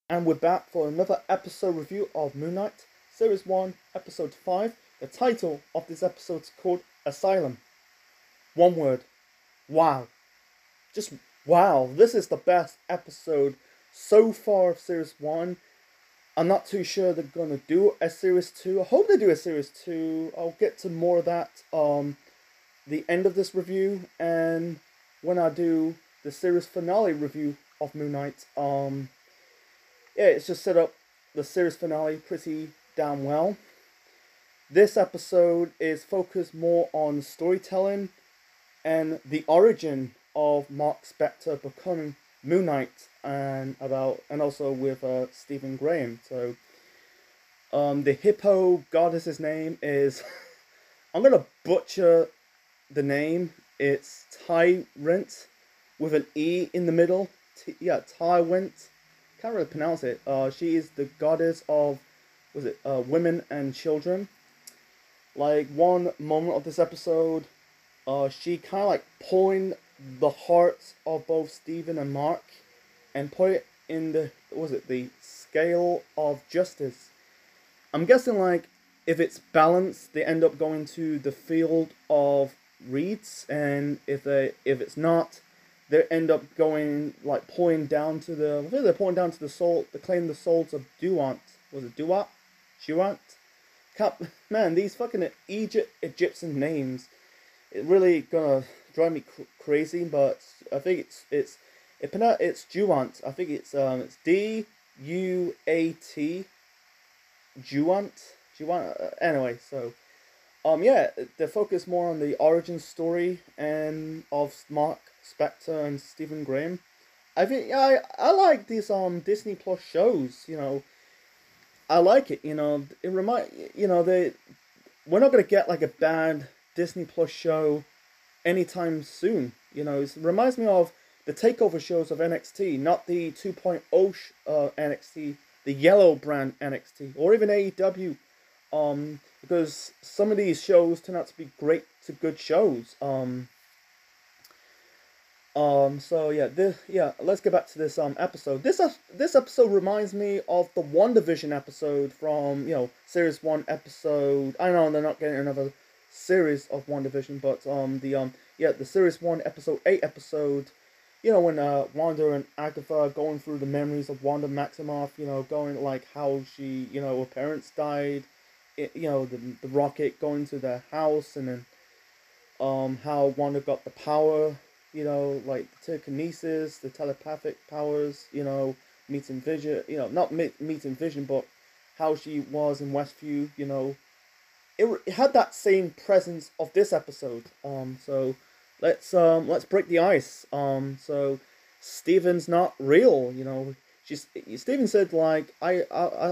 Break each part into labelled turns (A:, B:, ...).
A: And we're back for another episode review of Moon Knight, Series 1, Episode 5. The title of this episode is called Asylum. One word. Wow. Just wow. This is the best episode so far of Series 1. I'm not too sure they're gonna do a Series 2. I hope they do a Series 2. I'll get to more of that the end of this review, and when I do the series finale review of Moon Knight, yeah, it's just set up the series finale pretty damn well. This episode is focused more on storytelling and the origin of Mark Spector becoming Moon Knight, and also with Stephen Graham. So the hippo goddess's name is I'm gonna butcher the name. It's Tyrant with an E in the middle. Tyrant. Can't really pronounce it. She is the goddess of, women and children. Like one moment of this episode, she kind of like pulling the hearts of both Stephen and Mark, and put it in the scale of justice. I'm guessing like if it's balanced, they end up going to the field of reeds, and if it's not, they end up going like pulling down to the. I think they're pulling down to the soul. They claim the souls of Duant. Was it Duat? Duant? Man, these fucking Egyptian names. It really gonna drive me crazy. But I think it's Duant. I think it's Duat. Duant. Duant. Anyway, so yeah, they focus more on the origin story and of Mark Spector and Stephen Graham. I think I like these Disney Plus shows. I like it. It they we're not gonna get like a bad Disney Plus show anytime soon. It reminds me of the takeover shows of NXT, not the 2.0 NXT, the yellow brand NXT, or even AEW. Because some of these shows turn out to be great to good shows. So let's get back to this episode. This episode reminds me of the WandaVision episode from Series 1 episode. I know they're not getting another series of WandaVision, but the Series 1 episode 8 episode. When Wanda and Agatha are going through the memories of Wanda Maximoff. Going like how she her parents died. The rocket going to their house, and then how Wanda got the power, like the telekinesis, the telepathic powers, meeting Vision, not meeting Vision, but how she was in Westview, it had that same presence of this episode. So let's break the ice. So Steven's not real, Steven said like I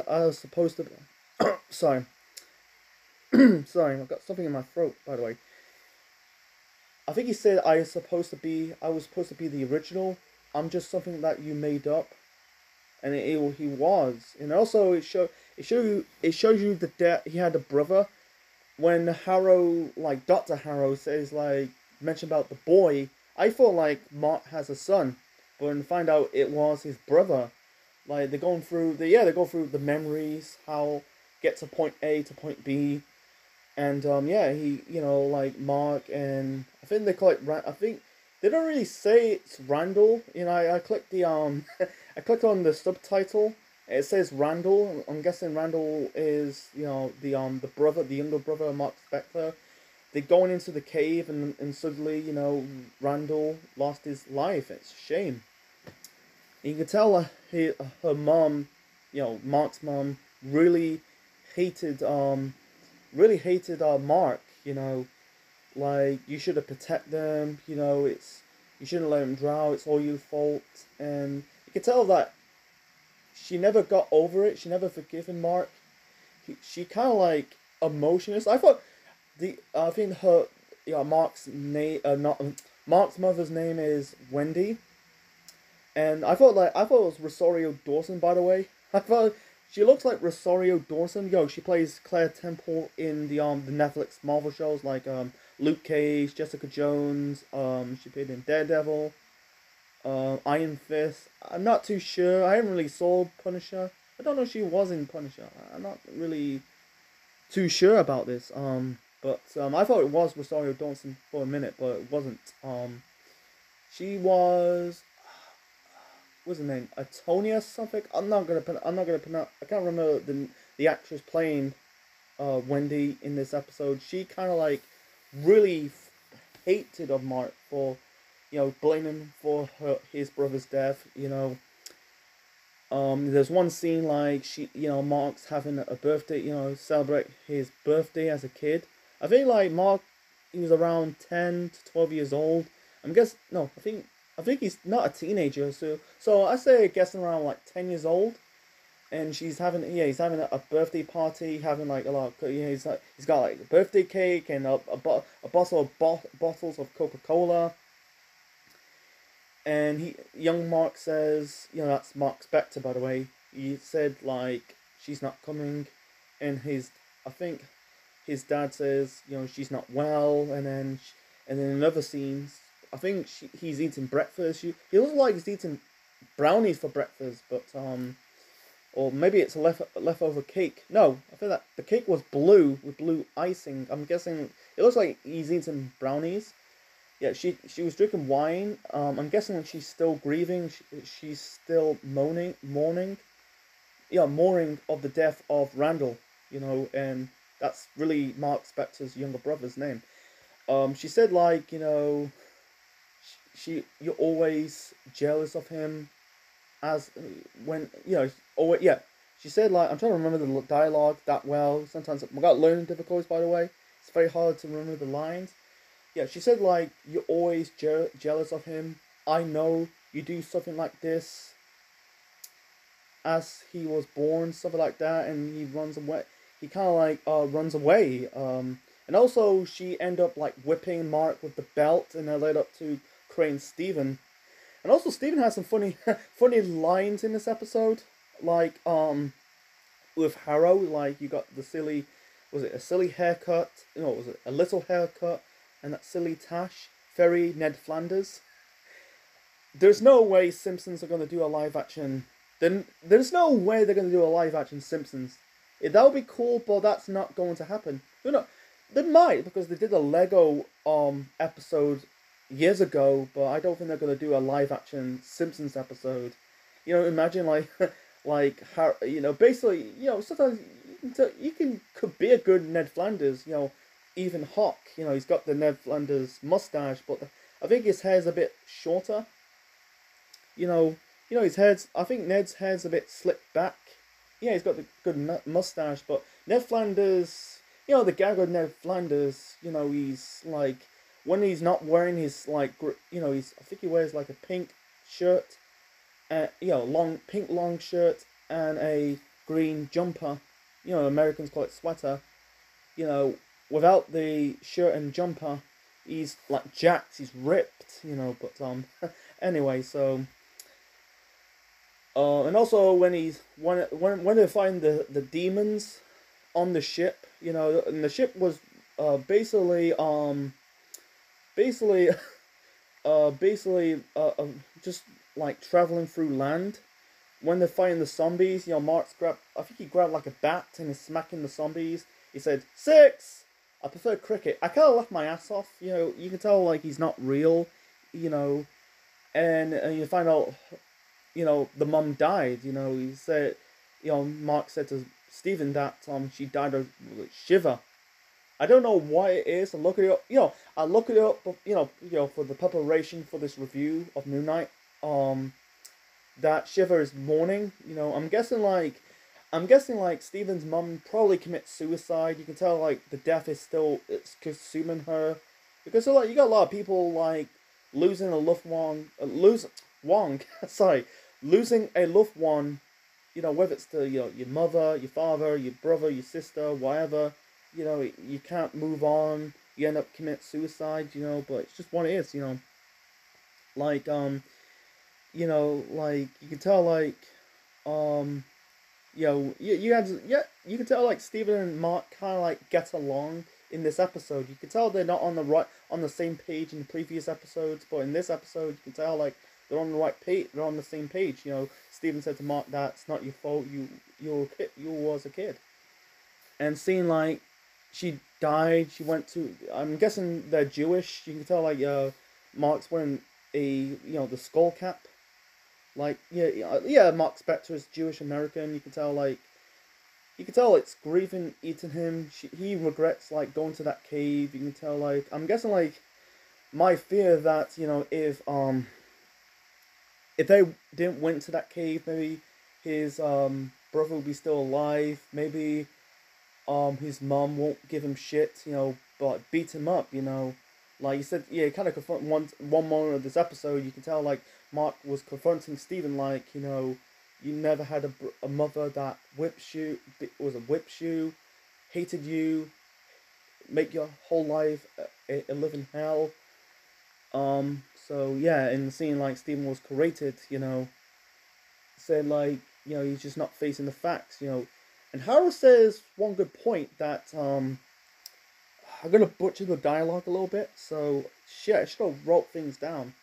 A: was supposed to. Sorry. Sorry, I've got something in my throat, by the way. I think he said I was supposed to be the original. I'm just something that you made up, and he was. And also it shows you that he had a brother. When Harrow, like Dr. Harrow says like mentioned about the boy, I thought like Mark has a son, but when find out it was his brother. Like they go through the memories, how get to point A to point B. And he like Mark, and I think they call it I think they don't really say it's Randall. I clicked the I clicked on the subtitle. It says Randall. I'm guessing Randall is the brother, the younger brother of Mark Spector. They're going into the cave, and suddenly Randall lost his life. It's a shame. You can tell her mom, Mark's mom, hated really hated Mark. Like you should have protected them. You shouldn't let him drown. It's all your fault. And you can tell that she never got over it. She never forgiven Mark. She kind of like emotionless. I think her Mark's name not Mark's mother's name is Wendy, and I thought it was Rosario Dawson, by the way. I thought she looks like Rosario Dawson. She plays Claire Temple in the Netflix Marvel shows like Luke Cage, Jessica Jones. She played in Daredevil. Iron Fist. I'm not too sure. I haven't really saw Punisher. I don't know if she was in Punisher. I'm not really too sure about this. But I thought it was Rosario Dawson for a minute, but it wasn't. She was. What's her name? Atonia something. I'm not gonna pronounce. I can't remember the actress playing Wendy in this episode. She kind of like really hated of Mark for, blaming him for his brother's death. There's one scene like Mark's having a birthday, celebrate his birthday as a kid. I think like Mark, he was around 10 to 12 years old. No, I think he's not a teenager. So I say guessing around like 10 years old, and he's having a birthday party, having like a lot of, he's got like a birthday cake and a bottle of bottles of Coca-Cola. And young Mark says, that's Mark Spector, by the way. He said like she's not coming, and I think his dad says, she's not well, and then another scene, I think he's eating breakfast. He looks like he's eating brownies for breakfast, but or maybe it's a leftover cake. No, I think that the cake was blue with blue icing. I'm guessing it looks like he's eating brownies. Yeah, she was drinking wine. I'm guessing that she's still grieving. She's still mourning. Yeah, mourning of the death of Randall. And that's really Mark Spector's younger brother's name. She said like, you're always jealous of him, as when always, yeah. She said like, I'm trying to remember the dialogue that well. Sometimes I got learning difficulties, by the way. It's very hard to remember the lines. Yeah, she said like, you're always jealous of him. I know you do something like this as he was born, something like that, and he runs away. He kind of like runs away. And also she end up like whipping Mark with the belt, and that led up to Crane Steven. And also Steven has some funny funny lines in this episode, like with Harrow, like you got the silly, was it a silly haircut? No, was it a little haircut? And that silly tash, very Ned Flanders. There's no way Simpsons are going to do a live action. Then there's no way they're going to do a live action Simpsons. That would be cool, but that's not going to happen. No, they might, because they did a Lego episode years ago, but I don't think they're going to do a live action Simpsons episode. Imagine like basically, sometimes could be a good Ned Flanders. Even Hawk, he's got the Ned Flanders mustache, but I think his hair's a bit shorter. His head's. I think Ned's hair's a bit slicked back. Yeah, he's got the good mustache, but Ned Flanders, the gag of Ned Flanders, he's like, when he's not wearing his like, I think he wears like a pink shirt, long shirt and a green jumper. Americans call it sweater. Without the shirt and jumper, he's like jacked, he's ripped, but anyway, so and also when they find the demons on the ship, and the ship was basically just like traveling through land. When they're fighting the zombies, I think he grabbed like a bat and is smacking the zombies. He said 6. I prefer cricket. I kind of laughed my ass off. You can tell like he's not real. And you find out, the mum died. He said, Mark said to Stephen that she died of shiver. I don't know what it is. I look it up. I look it up. For the preparation for this review of Moon Knight. That shiver is mourning. I'm guessing like Steven's mum probably commits suicide. You can tell like the death is still, it's consuming her, because like you got a lot of people like losing a loved one, losing a loved one. Whether it's to your mother, your father, your brother, your sister, whatever. You can't move on. You end up committing suicide. But it's just what it is. Like like you can tell like you can tell like Steven and Mark kind of like get along in this episode. You can tell they're not on the same page in the previous episodes, but in this episode you can tell like they're on the right page. They're on the same page. You know, Stephen said to Mark, "That's not your fault. You was a kid." And seeing like she died, she went to. I'm guessing they're Jewish. You can tell like Mark's wearing the skull cap. Like yeah, Mark Spector is Jewish American. You can tell it's grieving eating him. He regrets like going to that cave. You can tell like I'm guessing like my fear that if they didn't went to that cave, maybe his brother will be still alive. Maybe his mom won't give him shit, but beat him up, Like you said, yeah, kind of confront one moment of this episode. You can tell like Mark was confronting Stephen, like you never had a mother that whips you, hated you, make your whole life a living hell. So yeah, and seeing like Stephen was created, said like he's just not facing the facts, And Harold says one good point that I'm gonna butcher the dialogue a little bit, so shit, I should have wrote things down.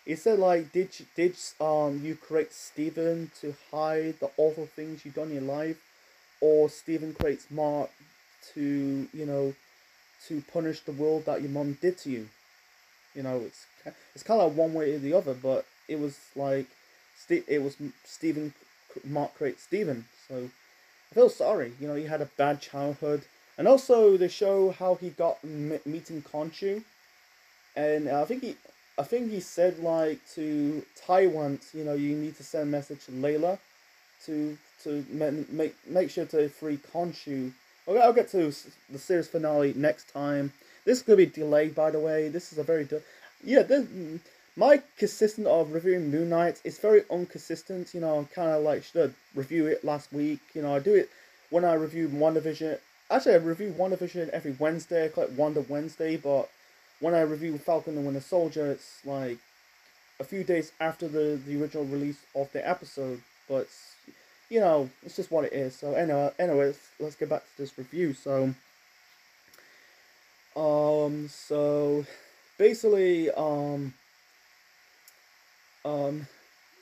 A: He said like, did you create Stephen to hide the awful things you've done in your life, or Stephen creates Mark to to punish the world that your mom did to you? It's kind of like one way or the other, but it was like it was Stephen Mark creates Stephen, so I feel sorry. He had a bad childhood, and also they show how he got meeting Khonshu, and I think he said like to Taiwan, you need to send a message to Layla, to make sure to free Khonshu. Okay, I'll get to the series finale next time. This is gonna be delayed, by the way. This is a very my consistent of reviewing Moon Knight is very inconsistent. I kind of like should review it last week. I do it when I review WandaVision. Actually, I review WandaVision every Wednesday. I call it Wanda Wednesday. But when I review Falcon and Winter Soldier, it's like a few days after the original release of the episode. But it's just what it is. So anyway, let's get back to this review. So basically,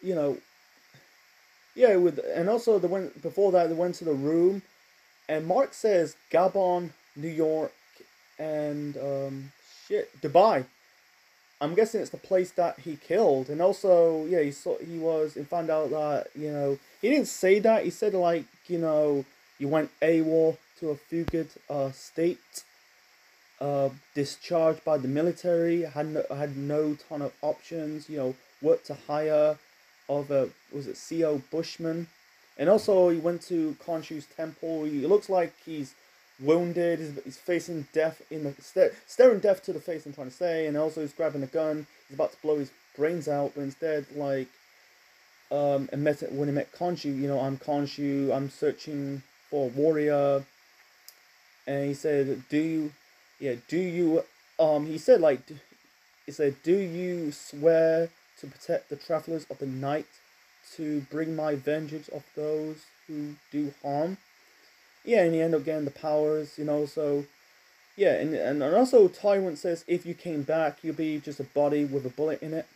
A: you know, yeah, and also before that they went to the room, and Mark says Gabon, New York, and Dubai. I'm guessing it's the place that he killed, and also he found out that he didn't say that. He said like you went AWOL to a fugate state, discharged by the military. Had no ton of options. Worked to hire of a was it CO Bushman, and also he went to Khonshu's temple. He looks like he's wounded. He's facing death staring death to the face. I'm trying to say, and also he's grabbing a gun. He's about to blow his brains out, but instead when he met Khonshu, I'm Khonshu. I'm searching for a warrior, and he said, he said do you swear to protect the travelers of the night, to bring my vengeance of those who do harm? Yeah, and he ended up getting the powers, so yeah, and also Tyrant says if you came back, you'll be just a body with a bullet in it.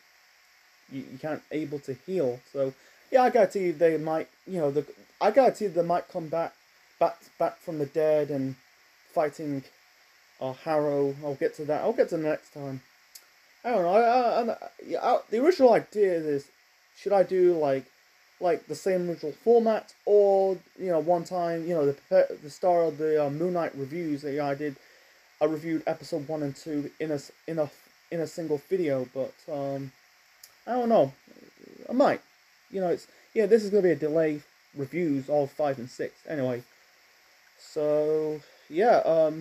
A: You can't able to heal. So yeah, I guarantee they might, I guarantee they might come back from the dead and fighting Harrow. I'll get to that. I'll get to the next time. I don't know. The original idea is, should I do like the same original format, or one time the start of the Moon Knight reviews that I reviewed episode 1 and 2 in a single video, but I don't know. I might. This is gonna be a delay reviews of 5 and 6 anyway. So yeah, I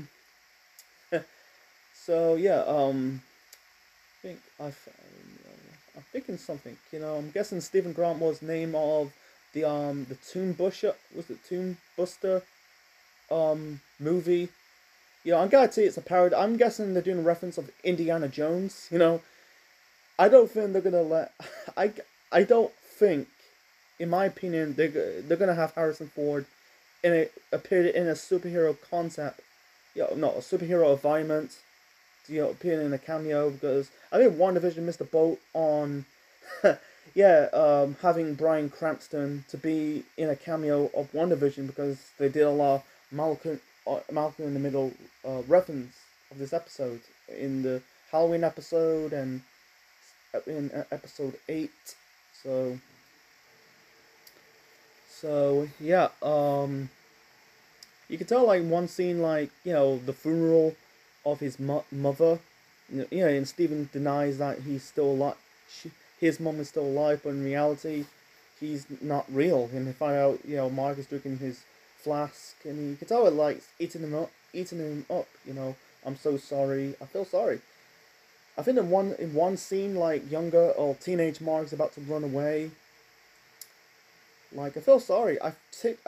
A: think I'm thinking something. I'm guessing Stephen Grant was name of the Tomb Buster. Was it Tomb Buster movie? I'm guaranteed it's a parody. I'm guessing they're doing a reference of Indiana Jones. I don't think they're gonna let. I don't think, in my opinion, they're gonna have Harrison Ford appear in a superhero concept. Not a superhero environment. Appearing in a cameo, because I think WandaVision missed the boat on yeah, having Bryan Cranston to be in a cameo of WandaVision because they did a lot of Malcolm in the Middle reference of this episode in the Halloween episode and in episode 8. So yeah, you can tell like one scene, like the funeral of his mother. And Stephen denies that he's still alive. His mom is still alive, but in reality, he's not real. And they find out, Mark is drinking his flask, and you can tell it like eating him up, eating him up. I'm so sorry. I feel sorry. I think in one scene, like younger or teenage Mark's about to run away. Like I feel sorry. I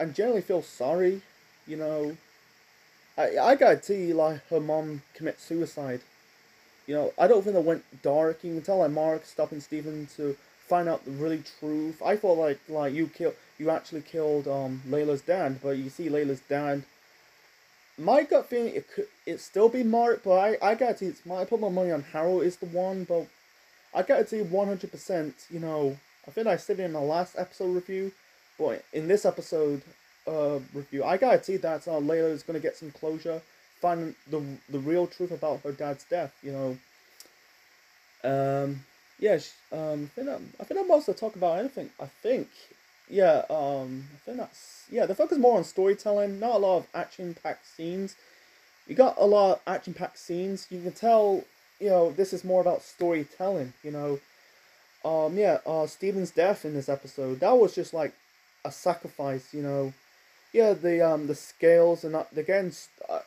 A: generally feel sorry. You know, I gotta tell you, like her mom commits suicide. I don't think it went dark. You can tell like Mark stopping Steven to find out the really truth. I thought like you actually killed Layla's dad, but you see Layla's dad. My gut feeling it still be Mark, but I gotta tell you, I put my money on Harold is the one, but I gotta tell you 100%. I think I said it in the last episode review, but in this episode review, I gotta tell you that Layla is gonna get some closure, find the real truth about her dad's death. Yeah. I think I'm about to talk about anything. I think, yeah. I think that's yeah. The focus more on storytelling, not a lot of action-packed scenes. You got a lot of action-packed scenes. You can tell, this is more about storytelling. Yeah. Steven's death in this episode, that was just like a sacrifice. Yeah, the scales and again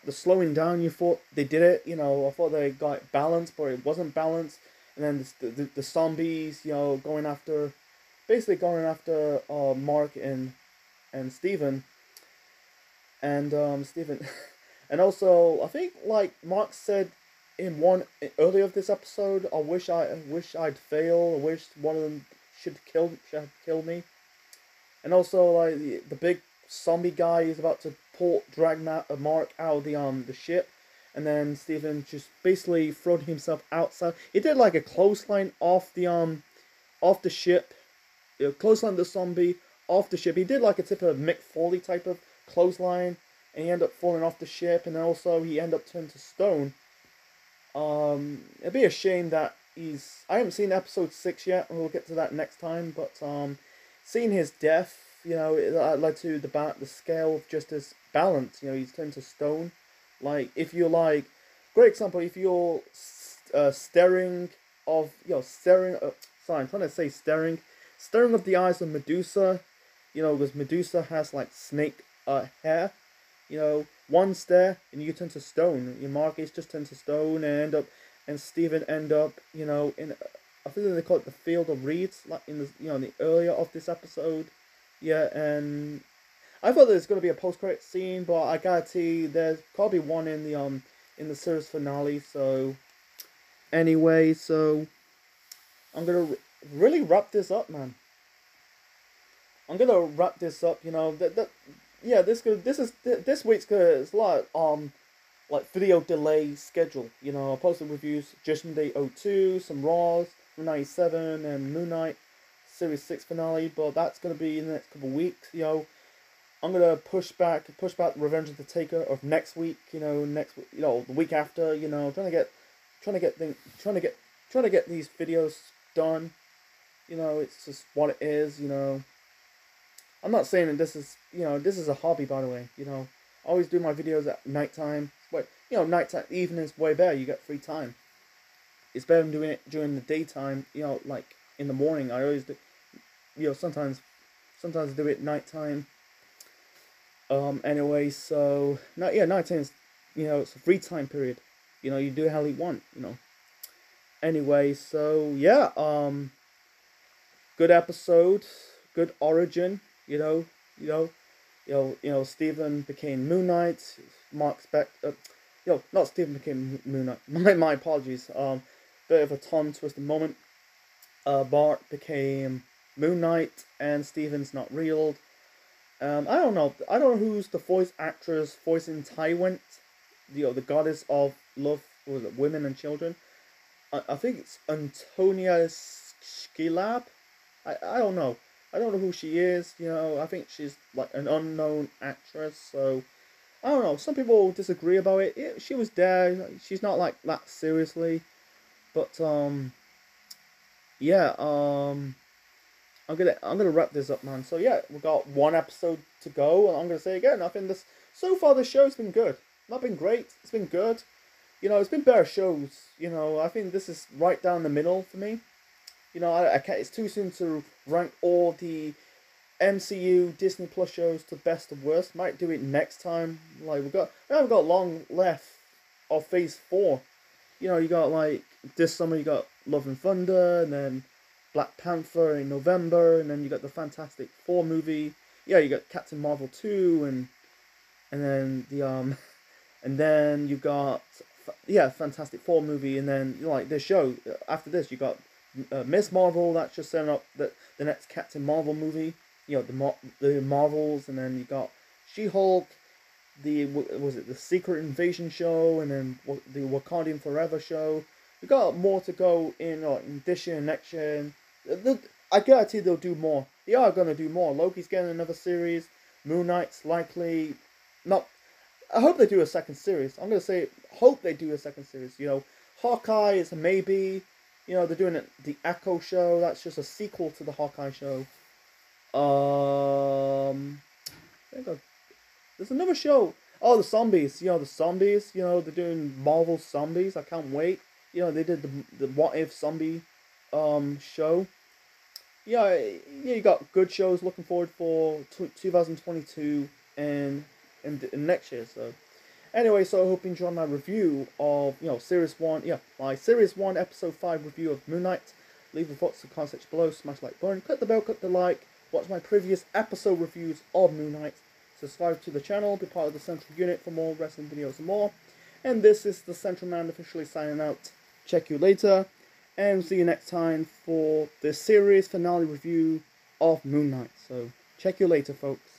A: the slowing down. You thought they did it. I thought they got it balanced, but it wasn't balanced. And then the zombies, basically going after Mark and Steven. And Steven, and also I think like Mark said in one earlier of this episode, I wish I'd fail. I wish one of them should kill me. And also like the big zombie guy is about to drag Mark out of the ship, and then Steven just basically thrown himself outside. He did like a clothesline off the ship, clothesline the zombie off the ship. He did like a type of Mick Foley type of clothesline, and he ended up falling off the ship, and then also he ended up turning to stone. It'd be a shame that I haven't seen episode 6 yet, and we'll get to that next time. But seeing his death, it led to the scale of justice balance. He's turned to stone. Like if you're like, great example. If you're staring of staring. Sorry, I'm trying to say staring of the eyes of Medusa. Because Medusa has like snake hair. One stare and you turn to stone. Your Marcus just turns to stone and Stephen end up, in I think they call it the field of reeds, like in the earlier of this episode. Yeah, and I thought there was gonna be a post-credit scene, but I gotta tell you, there's probably one in the series finale. So anyway, so I'm gonna really wrap this up, man. I'm gonna wrap this up. Yeah, this week's good. It's a lot like video delay schedule. I posted reviews Judgment Day 02, some Raws, 97, and Moon Knight Series 6 finale, but that's gonna be in the next couple of weeks. I'm gonna push back Revenge of the Taker of next week. The week after. Trying to get these videos done. It's just what it is. I'm not saying that this is a hobby, by the way. I always do my videos at nighttime. But nighttime, evening's way better. You get free time. It's better than doing it during the daytime. Like in the morning. I always do. Sometimes I do it nighttime. Anyway, so nighttime is it's a free time period. You do how you want. Anyway, so yeah. Good episode. Good origin. Stephen became Moon Knight. Not Stephen became Moon Knight. My apologies. Bit of a tongue twisted moment. Bart became Moon Knight, and Stephen's not real. I don't know. I don't know who's the voice actress voicing Tywin, the goddess of love, was it women and children? I think it's Antonia Skilab. I don't know. I don't know who she is. You know, I think she's like an unknown actress. So I don't know. Some people disagree about it. She was there. She's not like that seriously, but yeah. I'm gonna wrap this up, man. So yeah, we got one episode to go, and I'm gonna say again, I think this so far the show's been good. Not been great. It's been good. You know, it's been better shows. You know, I think this is right down the middle for me. You know, I can't. It's too soon to rank all the MCU Disney Plus shows to best of worst. Might do it next time. Like we haven't got long left of Phase 4. You know, you got like this summer you got Love and Thunder, and then Black Panther in November, and then you got the Fantastic Four movie. Yeah, you got Captain Marvel 2, and then the and then you got yeah Fantastic Four movie, and then you know, like this show after this you got Miss Marvel that's just setting up the next Captain Marvel movie. You know the Marvels, and then you got She-Hulk, the was it the Secret Invasion show, and then the Wakandian Forever show. We got more to go in this year and next year. I guarantee they'll do more. They are gonna do more. Loki's getting another series. Moon Knight's likely not. I hope they do a second series. I'm gonna say hope they do a second series. You know, Hawkeye is a maybe. You know they're doing the Echo show. That's just a sequel to the Hawkeye show. I think there's another show. Oh, the zombies. You know the zombies. You know they're doing Marvel zombies. I can't wait. You know they did the What If zombie show. Yeah, yeah, you got good shows. Looking forward for 2022 and next year. So anyway, so I hope you enjoyed my review of Series 1. Yeah, my Series 1 Episode 5 review of Moon Knight. Leave your thoughts in the comment section below. Smash like button. Click the bell. Click the like. Watch my previous episode reviews of Moon Knight. Subscribe to the channel. Be part of the Central Unit for more wrestling videos and more. And this is the Central Man officially signing out. Check you later. And see you next time for the series finale review of Moon Knight. So, check you later, folks.